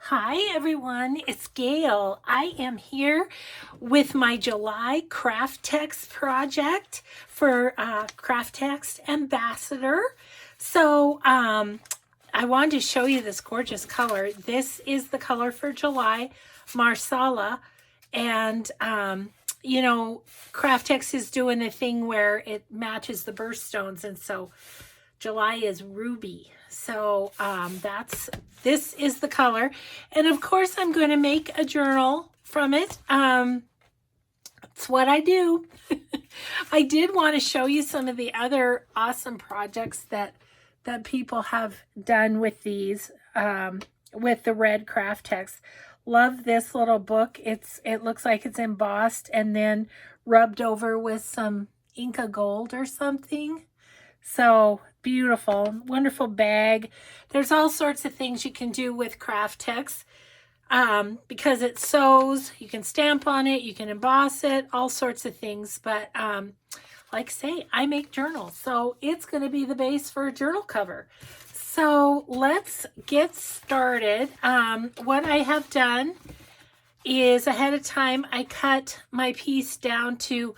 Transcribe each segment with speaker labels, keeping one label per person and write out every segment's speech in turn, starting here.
Speaker 1: Hi everyone, it's Gail. I am here with my July KraftTex project for KraftTex Ambassador. So I wanted to show you this gorgeous color. This is the color for July, Marsala. And you know, KraftTex is doing a thing where it matches the birthstones, and so July is ruby. So this is the color. And of course I'm going to make a journal from it. That's what I do. I did want to show you some of the other awesome projects that people have done with these, with the red KraftTex. Love this little book. It looks like it's embossed and then rubbed over with some Inca gold or something. So beautiful, wonderful bag. There's all sorts of things you can do with KraftTex because it sews. You can stamp on it, you can emboss it, all sorts of things. But like I say, I make journals, so it's going to be the base for a journal cover. So let's get started. What I have done is ahead of time, I cut my piece down to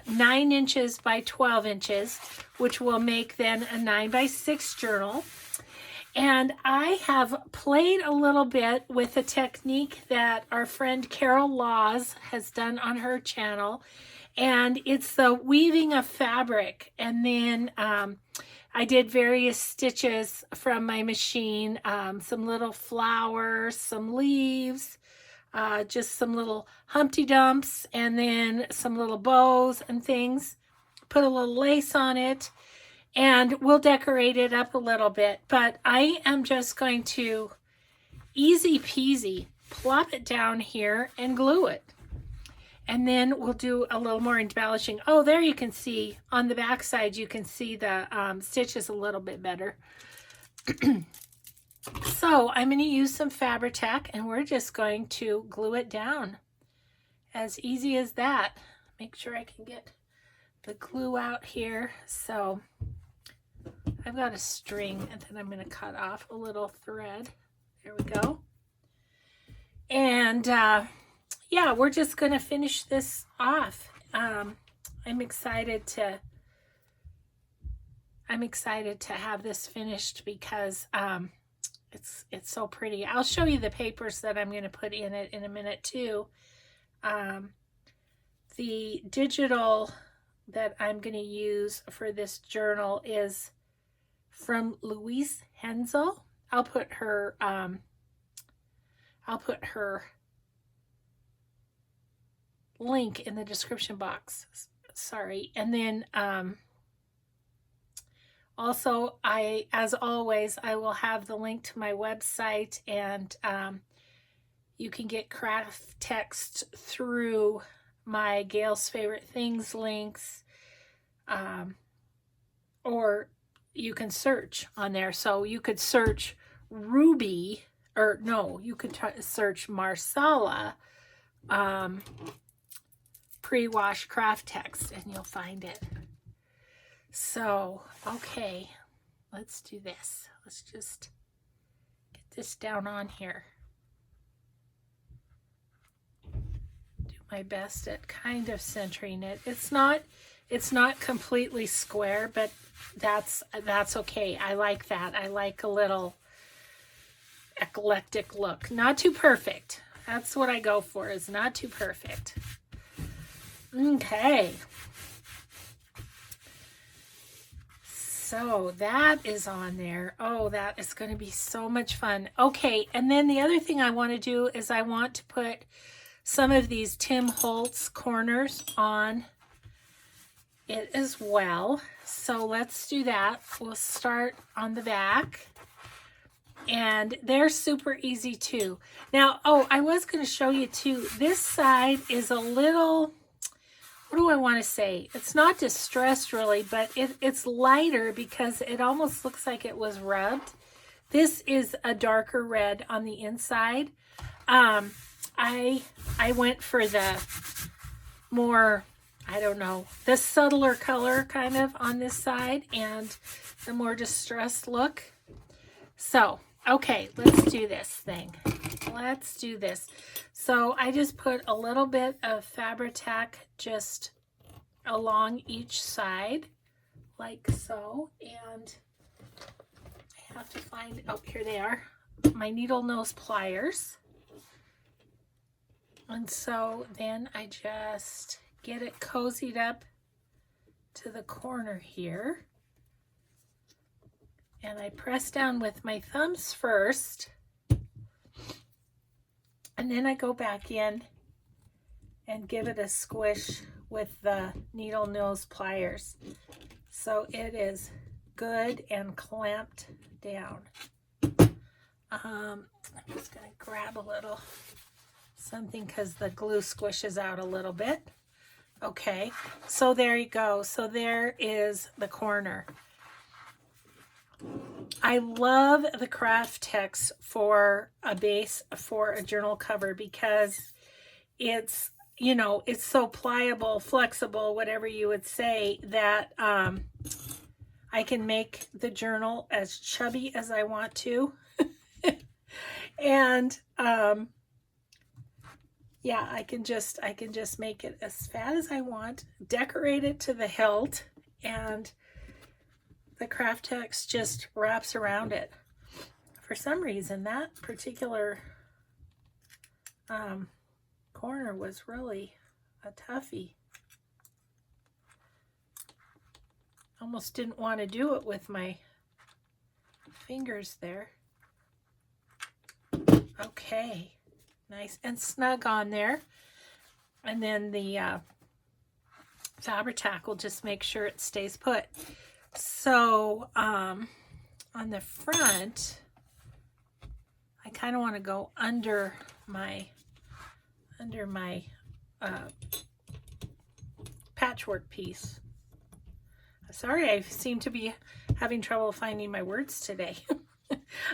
Speaker 1: 9 inches by 12 inches, which will make then a 9 by 6 journal. And I have played a little bit with a technique that our friend Carol Laws has done on her channel. And it's the weaving of fabric. And then I did various stitches from my machine, some little flowers, some leaves, just some little Humpty Dumps, and then some little bows and things. Put a little lace on it, and we'll decorate it up a little bit. But I am just going to easy peasy plop it down here and glue it. And then we'll do a little more embellishing. Oh, there you can see on the back side, you can see the stitches a little bit better. So I'm going to use some Fabri-Tac, and we're just going to glue it down. As easy as that. Make sure I can get the glue out here. So I've got a string, and then I'm going to cut off a little thread. There we go. And yeah, we're just going to finish this off. I'm excited to have this finished because it's so pretty. I'll show you the papers that I'm going to put in it in a minute too. The digital that I'm going to use for this journal is from Louise Hensel. I'll put her link in the description box. Sorry. And then also, as always, I will have the link to my website, and you can get KraftTex through my Gail's Favorite Things links, or you can search on there. So you could search Ruby, or no, you could search Marsala pre-wash KraftTex, and you'll find it. So, okay, let's do this. Let's just get this down on here. Do my best at kind of centering it. It's not completely square, but that's okay. I like that. I like a little eclectic look. Not too perfect. That's what I go for, is not too perfect. Okay. So that is on there. Oh, that is going to be so much fun. Okay, and then the other thing I want to do is I want to put some of these Tim Holtz corners on it as well. So let's do that. We'll start on the back. And they're super easy too. Now, oh, I was going to show you too. This side is a little... what do I want to say? It's not distressed really, but it's lighter because it almost looks like it was rubbed. This is a darker red on the inside. I went for the more, I don't know, the subtler color kind of on this side and the more distressed look. So, okay, let's do this thing. let's do this. So I just put a little bit of Fabri-Tac just along each side, like so. And I have to find, oh, here they are, my needle nose pliers. And so then I just get it cozied up to the corner here. And I press down with my thumbs first. And then I go back in and give it a squish with the needle nose pliers. So it is good and clamped down. I'm just going to grab a little something because the glue squishes out a little bit. Okay, so there you go. So there is the corner. I love the KraftTex for a base for a journal cover because it's, you know, it's so pliable, flexible, whatever you would say, that I can make the journal as chubby as I want to. And yeah, I can just make it as fat as I want, decorate it to the hilt, and the KraftTex just wraps around it. For some reason, that particular corner was really a toughie. Almost didn't want to do it with my fingers there. Okay, nice and snug on there. And then the Fabri-Tac will just make sure it stays put. So on the front, I kind of want to go under my patchwork piece. Sorry, I seem to be having trouble finding my words today.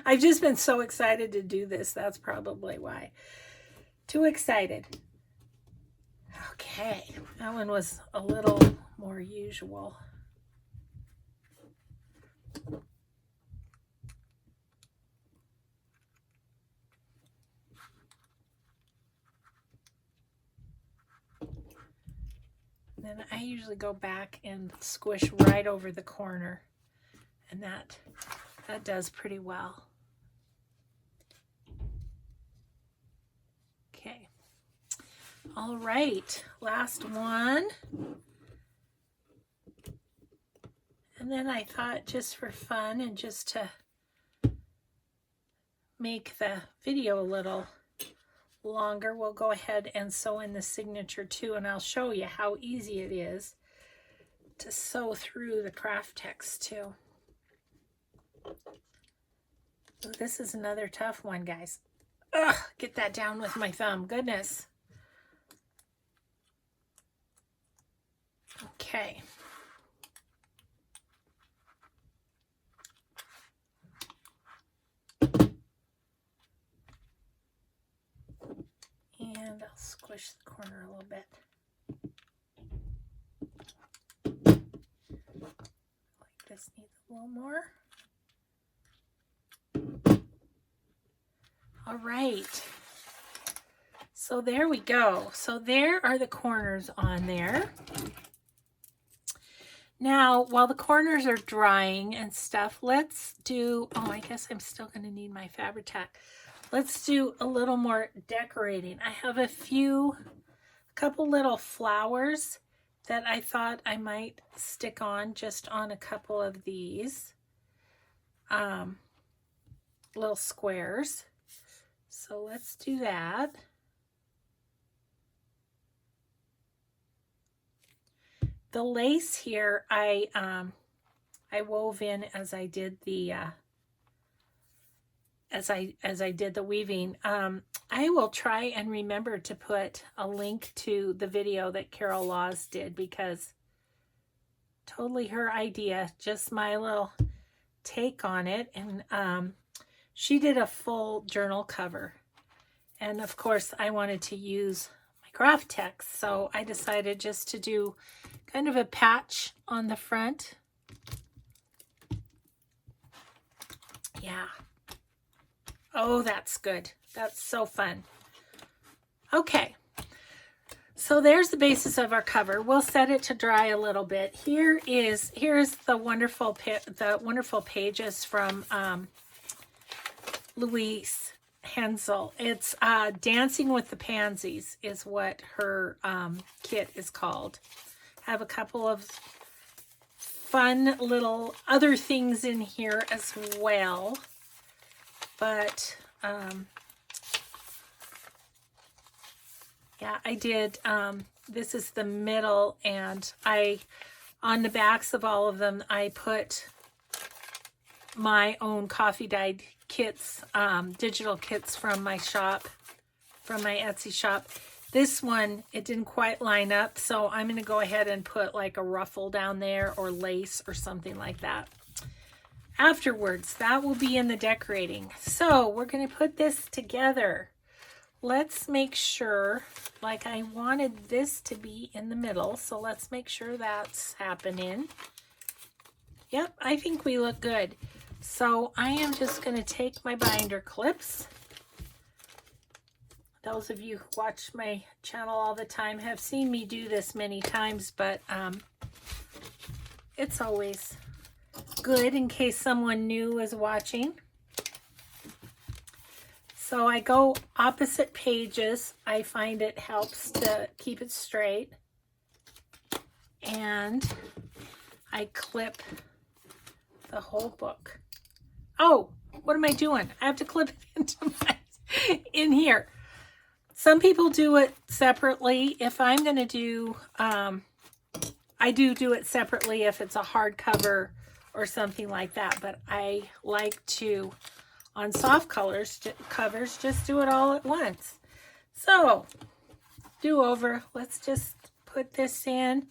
Speaker 1: I've just been so excited to do this. That's probably why. Too excited. Okay, that one was a little more usual. Then I usually go back and squish right over the corner, and that does pretty well. Okay. All right, last one. And then I thought, just for fun and just to make the video a little longer, we'll go ahead and sew in the signature too, and I'll show you how easy it is to sew through the KraftTex too. Ooh, this is another tough one, guys. Ugh, get that down with my thumb. Goodness. Okay. And I'll squish the corner a little bit. Like this needs a little more. All right. So there we go. So there are the corners on there. Now, while the corners are drying and stuff, let's do, oh, I guess I'm still going to need my Fabri-Tac. Let's do a little more decorating. I have a couple little flowers that I thought I might stick on just on a couple of these little squares. So let's do that. The lace here, I wove in as I did the as I did the weaving. I will try and remember to put a link to the video that Carol Laws did, because totally her idea, just my little take on it. And she did a full journal cover, and of course I wanted to use my KraftTex, so I decided just to do kind of a patch on the front. Yeah. Oh, that's good. That's so fun. Okay. So there's the basis of our cover. We'll set it to dry a little bit. Here's the wonderful pages from Louise Hensel. It's Dancing with the Pansies is what her kit is called. Have a couple of fun little other things in here as well. But yeah, I did, this is the middle, and on the backs of all of them, I put my own coffee dyed kits, digital kits from my shop, from my Etsy shop. This one, it didn't quite line up, so I'm going to go ahead and put like a ruffle down there or lace or something like that. Afterwards, that will be in the decorating. So we're going to put this together. Let's make sure, like I wanted this to be in the middle, so let's make sure that's happening. Yep, I think we look good. So I am just going to take my binder clips. Those of you who watch my channel all the time have seen me do this many times, but it's always good in case someone new is watching. So I go opposite pages. I find it helps to keep it straight. And I clip the whole book. Oh, what am I doing? I have to clip it in here. Some people do it separately. If I'm going to do, I do it separately if it's a hardcover or something like that. But I like to, on soft covers, just do it all at once. So, do over. Let's just put this in,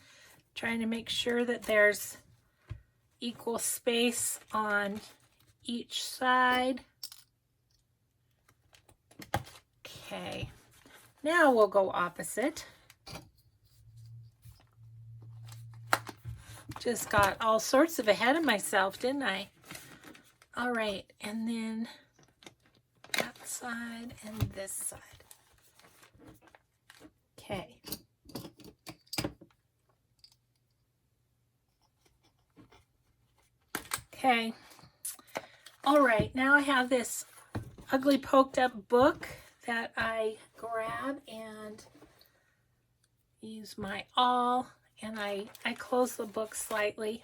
Speaker 1: trying to make sure that there's equal space on each side. Okay, now we'll go opposite. Just got all sorts of ahead of myself, didn't I? All right, and then that side and this side. Okay. Okay. All right, now I have this ugly poked up book that I grab and use my awl, and I close the book slightly.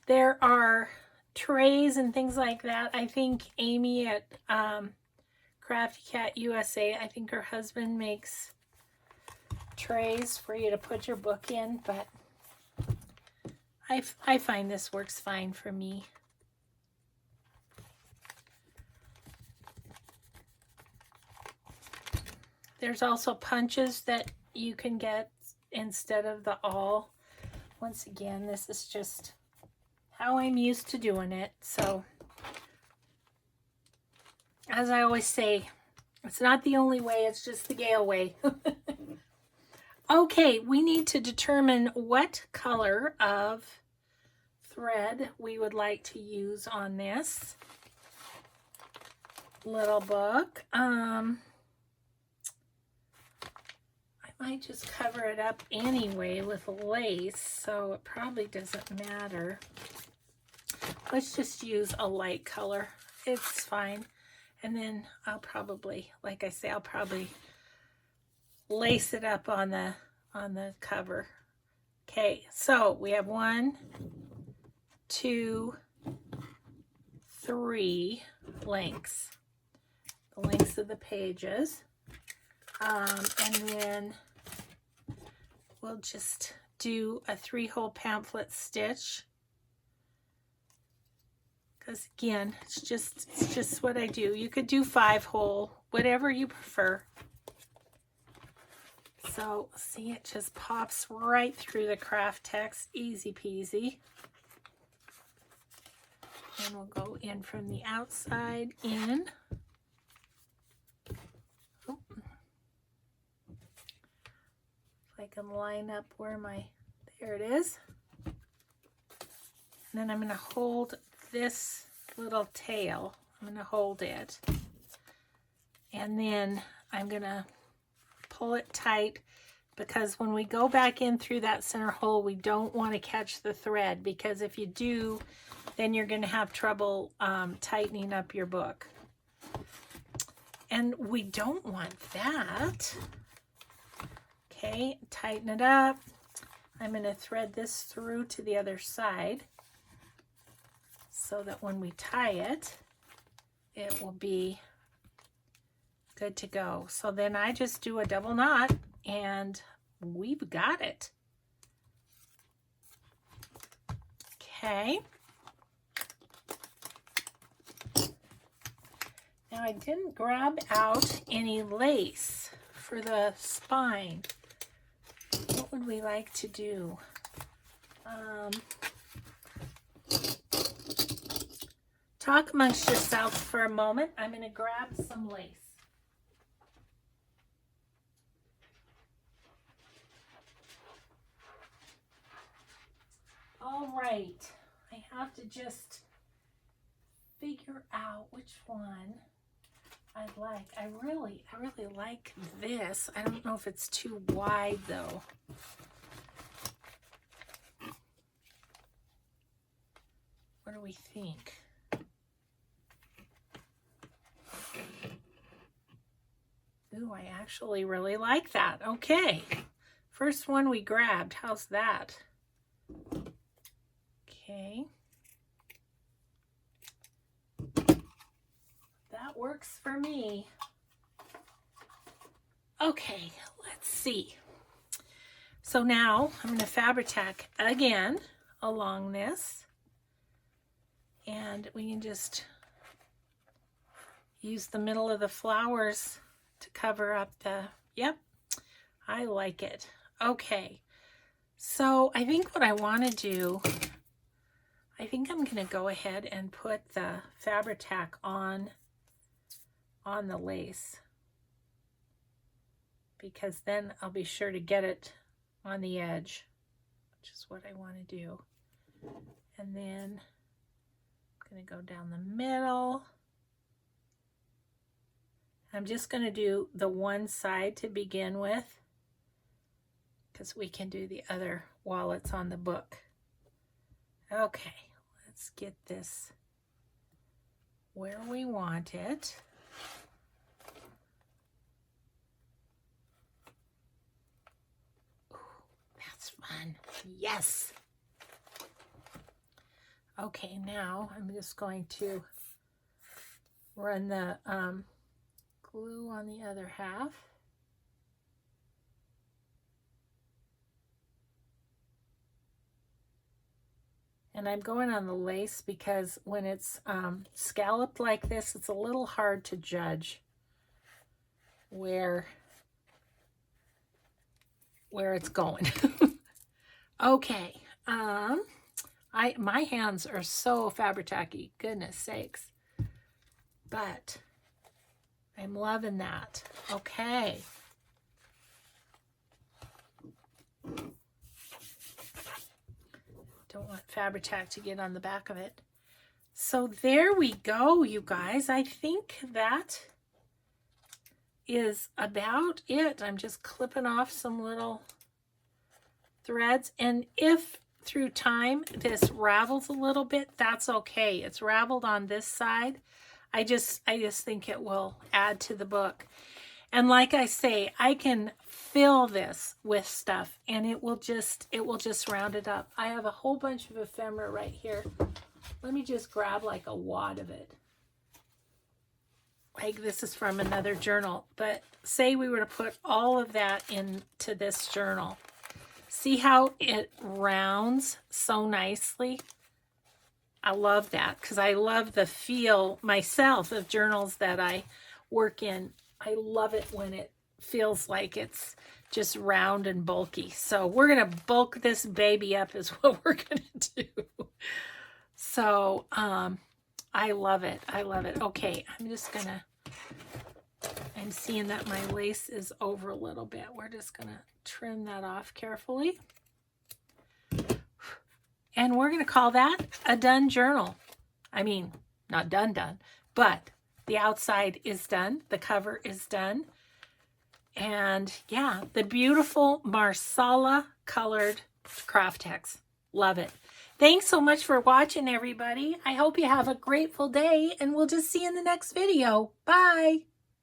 Speaker 1: There are trays and things like that. I think Amy at Crafty Cat USA, I think her husband makes trays for you to put your book in, but I find this works fine for me. There's also punches that you can get instead of the awl. Once again, this is just how I'm used to doing it. So, as I always say, it's not the only way, it's just the Gale way. Okay, we need to determine what color of thread we would like to use on this little book. I might just cover it up anyway with lace, so it probably doesn't matter. Let's just use a light color. It's fine. And then I'll probably, like I say, I'll probably lace it up on the cover. Okay, so we have 1, 2, 3 lengths. The lengths of the pages. And then we'll just do a 3-hole pamphlet stitch. Because again, it's just what I do. You could do 5-hole, whatever you prefer. So see, it just pops right through the KraftTex, easy peasy. And we'll go in from the outside in. Oh. If I can line up where there it is. And then I'm going to hold this little tail. I'm going to hold it. And then I'm going to pull it tight, because when we go back in through that center hole, we don't want to catch the thread, because if you do, then you're going to have trouble tightening up your book. And we don't want that. Okay, tighten it up. I'm going to thread this through to the other side so that when we tie it, it will be good to go. So then I just do a double knot and we've got it. Okay. Now I didn't grab out any lace for the spine. What would we like to do? Talk amongst yourselves for a moment. I'm going to grab some lace. All right, I have to just figure out which one I'd like. I really like this. I don't know if it's too wide though. What do we think? Ooh, I actually really like that. Okay, first one we grabbed. How's that? Okay. That works for me. Okay, let's see. So now I'm going to Fabri-Tac again along this. And we can just use the middle of the flowers to cover up the, yep, I like it. Okay, so I think what I want to do, I think I'm going to go ahead and put the Fabri-Tac on the lace, because then I'll be sure to get it on the edge, which is what I want to do. And then I'm going to go down the middle. I'm just going to do the one side to begin with, because we can do the other while it's on the book. Okay, let's get this where we want it. Ooh, that's fun. Yes. Okay, now I'm just going to run the glue on the other half. And I'm going on the lace because when it's scalloped like this, it's a little hard to judge where it's going. Okay, my hands are so Fabri-Tac-y, goodness sakes, but I'm loving that. Okay. Don't want Fabri-Tac to get on the back of it. So there we go, you guys. I think that is about it. I'm just clipping off some little threads. And if through time this ravels a little bit, that's okay. It's raveled on this side. I just think it will add to the book. And like I say, I can fill this with stuff and it will just round it up. I have a whole bunch of ephemera right here. Let me just grab like a wad of it. Like this is from another journal, but say we were to put all of that into this journal. See how it rounds so nicely? I love that because I love the feel myself of journals that I work in. I love it when it feels like it's just round and bulky. So we're going to bulk this baby up is what we're going to do. So I love it. I love it. Okay, I'm seeing that my lace is over a little bit. We're just going to trim that off carefully. And we're going to call that a done journal. I mean, not done, but The outside is done. The cover is done. And yeah, the beautiful Marsala colored KraftTex. Love it. Thanks so much for watching, everybody. I hope you have a grateful day, and we'll just see you in the next video. Bye.